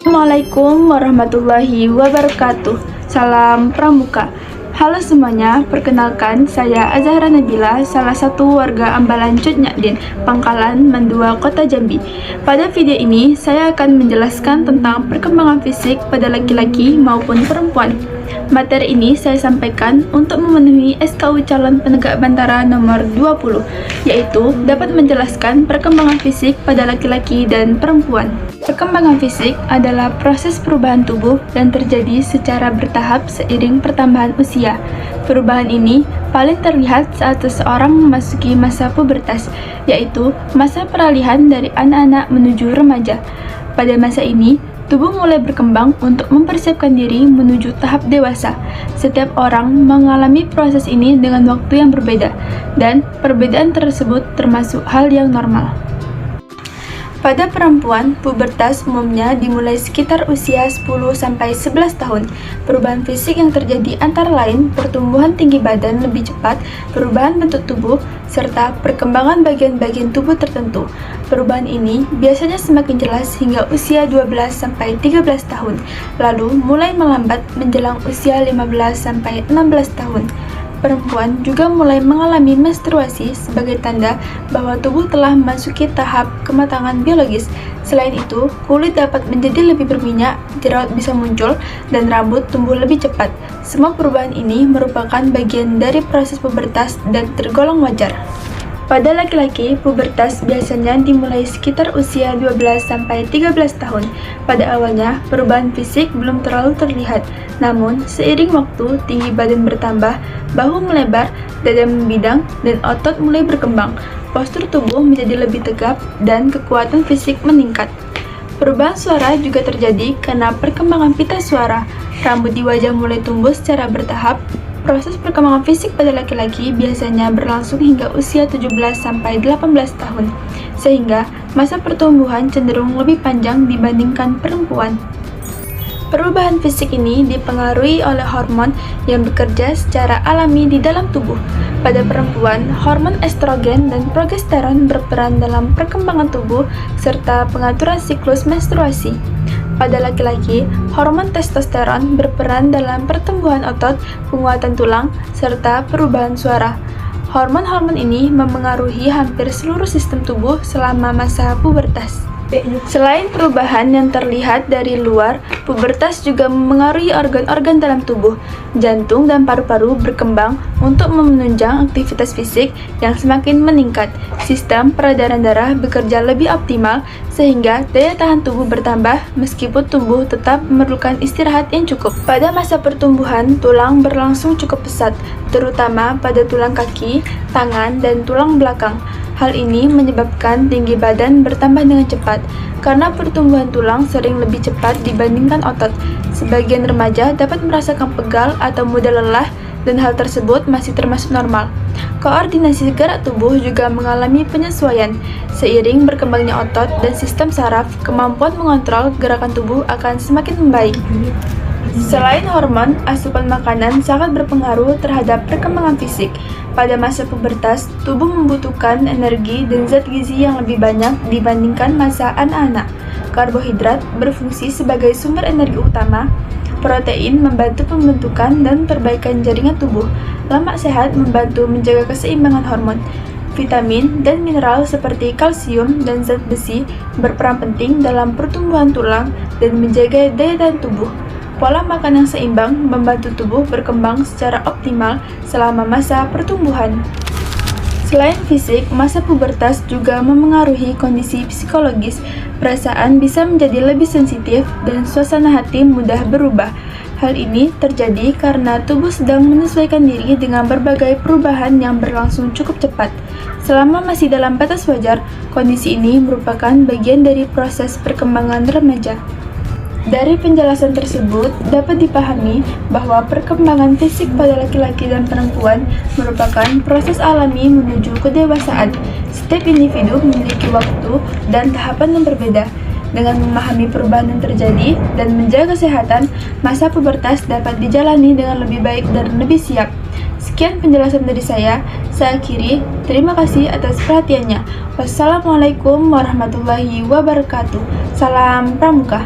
Assalamualaikum warahmatullahi wabarakatuh. Salam Pramuka. Halo semuanya, perkenalkan saya Azahra Nabila, salah satu warga Ambalan Cut Nyakdin, Pangkalan, Mandua, Kota Jambi. Pada video ini, saya akan menjelaskan tentang perkembangan fisik pada laki-laki maupun perempuan. Materi ini saya sampaikan untuk memenuhi SKU calon penegak bantara nomor 20, yaitu dapat menjelaskan perkembangan fisik pada laki-laki dan perempuan. Perkembangan fisik adalah proses perubahan tubuh dan terjadi secara bertahap seiring pertambahan usia. Perubahan ini paling terlihat saat seseorang memasuki masa pubertas, yaitu masa peralihan dari anak-anak menuju remaja. Pada masa ini, tubuh mulai berkembang untuk mempersiapkan diri menuju tahap dewasa. Setiap orang mengalami proses ini dengan waktu yang berbeda, dan perbedaan tersebut termasuk hal yang normal. Pada perempuan, pubertas umumnya dimulai sekitar usia 10-11 tahun. Perubahan fisik yang terjadi antara lain pertumbuhan tinggi badan lebih cepat, perubahan bentuk tubuh, serta perkembangan bagian-bagian tubuh tertentu. Perubahan ini biasanya semakin jelas hingga usia 12-13 tahun, lalu mulai melambat menjelang usia 15-16 tahun. Perempuan juga mulai mengalami menstruasi sebagai tanda bahwa tubuh telah memasuki tahap kematangan biologis. Selain itu, kulit dapat menjadi lebih berminyak, jerawat bisa muncul, dan rambut tumbuh lebih cepat. Semua perubahan ini merupakan bagian dari proses pubertas dan tergolong wajar. Pada laki-laki, pubertas biasanya dimulai sekitar usia 12-13 tahun. Pada awalnya, perubahan fisik belum terlalu terlihat. Namun, seiring waktu, tinggi badan bertambah, bahu melebar, dada membidang, dan otot mulai berkembang. Postur tubuh menjadi lebih tegap, dan kekuatan fisik meningkat. Perubahan suara juga terjadi karena perkembangan pita suara. Rambut di wajah mulai tumbuh secara bertahap. Proses perkembangan fisik pada laki-laki biasanya berlangsung hingga usia 17-18 tahun, sehingga masa pertumbuhan cenderung lebih panjang dibandingkan perempuan. Perubahan fisik ini dipengaruhi oleh hormon yang bekerja secara alami di dalam tubuh. Pada perempuan, hormon estrogen dan progesteron berperan dalam perkembangan tubuh serta pengaturan siklus menstruasi. Pada laki-laki, hormon testosteron berperan dalam pertumbuhan otot, penguatan tulang, serta perubahan suara. Hormon-hormon ini memengaruhi hampir seluruh sistem tubuh selama masa pubertas. Selain perubahan yang terlihat dari luar, pubertas juga memengaruhi organ-organ dalam tubuh. Jantung dan paru-paru berkembang untuk menunjang aktivitas fisik yang semakin meningkat. Sistem peredaran darah bekerja lebih optimal, sehingga daya tahan tubuh bertambah meskipun tubuh tetap memerlukan istirahat yang cukup. Pada masa pertumbuhan, tulang berlangsung cukup pesat, terutama pada tulang kaki, tangan, dan tulang belakang. Hal ini menyebabkan tinggi badan bertambah dengan cepat, karena pertumbuhan tulang sering lebih cepat dibandingkan otot. Sebagian remaja dapat merasakan pegal atau mudah lelah, dan hal tersebut masih termasuk normal. Koordinasi gerak tubuh juga mengalami penyesuaian. Seiring berkembangnya otot dan sistem saraf, kemampuan mengontrol gerakan tubuh akan semakin membaik. Selain hormon, asupan makanan sangat berpengaruh terhadap perkembangan fisik. Pada masa pubertas, tubuh membutuhkan energi dan zat gizi yang lebih banyak dibandingkan masa anak-anak. Karbohidrat berfungsi sebagai sumber energi utama, protein membantu pembentukan dan perbaikan jaringan tubuh, lemak sehat membantu menjaga keseimbangan hormon. Vitamin dan mineral seperti kalsium dan zat besi berperan penting dalam pertumbuhan tulang dan menjaga daya tahan tubuh. Pola makan yang seimbang membantu tubuh berkembang secara optimal selama masa pertumbuhan. Selain fisik, masa pubertas juga memengaruhi kondisi psikologis. Perasaan bisa menjadi lebih sensitif dan suasana hati mudah berubah. Hal ini terjadi karena tubuh sedang menyesuaikan diri dengan berbagai perubahan yang berlangsung cukup cepat. Selama masih dalam batas wajar, kondisi ini merupakan bagian dari proses perkembangan remaja. Dari penjelasan tersebut, dapat dipahami bahwa perkembangan fisik pada laki-laki dan perempuan merupakan proses alami menuju kedewasaan. Setiap individu memiliki waktu dan tahapan yang berbeda. Dengan memahami perubahan yang terjadi dan menjaga kesehatan, masa pubertas dapat dijalani dengan lebih baik dan lebih siap. Sekian penjelasan dari saya akhiri. Terima kasih atas perhatiannya. Wassalamualaikum warahmatullahi wabarakatuh. Salam Pramuka.